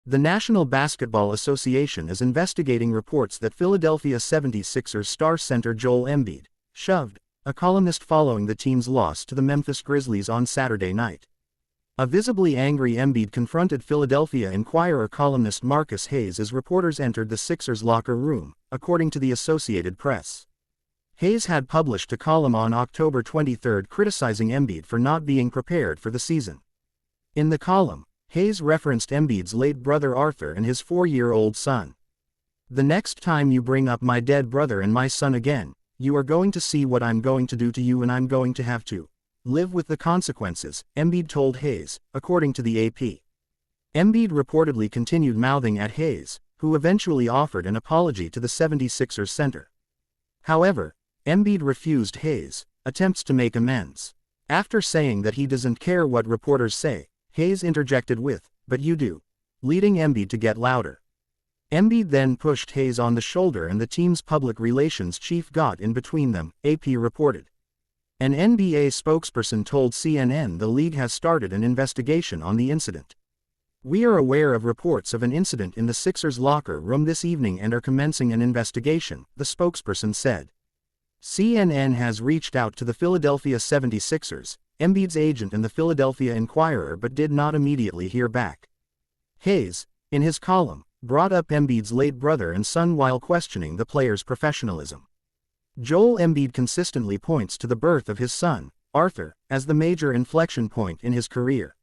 The National Basketball Association is investigating reports that Philadelphia 76ers star center Joel Embiid shoved a columnist following the team's loss to the Memphis Grizzlies on Saturday night. A visibly angry Embiid confronted Philadelphia Inquirer columnist Marcus Hayes as reporters entered the Sixers' locker room, according to the Associated Press. Hayes had published a column on October 23 criticizing Embiid for not being prepared for the season. In the column, Hayes referenced Embiid's late brother Arthur and his 4-year-old son. "The next time you bring up my dead brother and my son again, you are going to see what I'm going to do to you, and I'm going to have to live with the consequences," Embiid told Hayes, according to the AP. Embiid reportedly continued mouthing at Hayes, who eventually offered an apology to the 76ers center. However, Embiid refused Hayes' attempts to make amends. After saying that he doesn't care what reporters say, Hayes interjected with, "But you do," leading Embiid to get louder. Embiid then pushed Hayes on the shoulder and the team's public relations chief got in between them, AP reported. An NBA spokesperson told CNN the league has started an investigation on the incident. "We are aware of reports of an incident in the Sixers locker room this evening and are commencing an investigation," the spokesperson said. CNN has reached out to the Philadelphia 76ers, Embiid's agent, and the Philadelphia Inquirer, but did not immediately hear back. Hayes, in his column, brought up Embiid's late brother and son while questioning the player's professionalism. Joel Embiid consistently points to the birth of his son, Arthur, as the major inflection point in his career.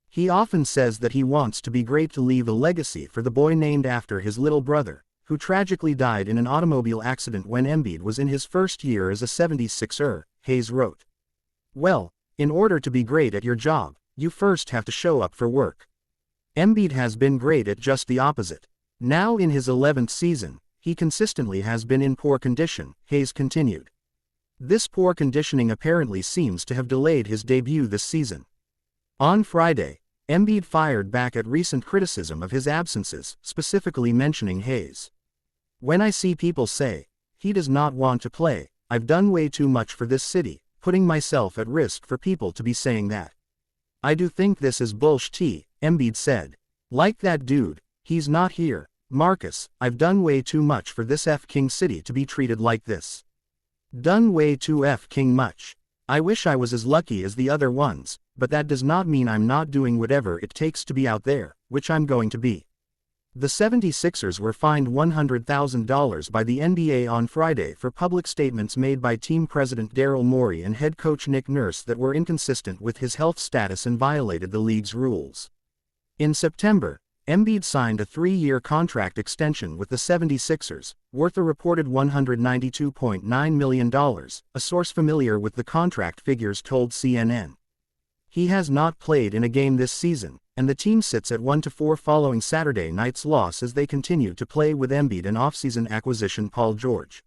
He often says that he wants to be great to leave a legacy for the boy named after his little brother, who tragically died in an automobile accident when Embiid was in his first year as a 76er, Hayes wrote. "Well, in order to be great at your job, you first have to show up for work. Embiid has been great at just the opposite. Now in his 11th season, he consistently has been in poor condition," Hayes continued. This poor conditioning apparently seems to have delayed his debut this season. On Friday, Embiid fired back at recent criticism of his absences, specifically mentioning Hayes. "When I see people say, he does not want to play, I've done way too much for this city, putting myself at risk for people to be saying that. I do think this is bullshit," Embiid said. "Like that dude, he's not here. Marcus, I've done way too much for this King city to be treated like this. Done way too King much. I wish I was as lucky as the other ones, but that does not mean I'm not doing whatever it takes to be out there, which I'm going to be." The 76ers were fined $100,000 by the NBA on Friday for public statements made by team president Daryl Morey and head coach Nick Nurse that were inconsistent with his health status and violated the league's rules. In September, Embiid signed a 3-year contract extension with the 76ers, worth a reported $192.9 million, a source familiar with the contract figures told CNN. He has not played in a game this season, and the team sits at 1-4 following Saturday night's loss as they continue to play with Embiid and offseason acquisition Paul George.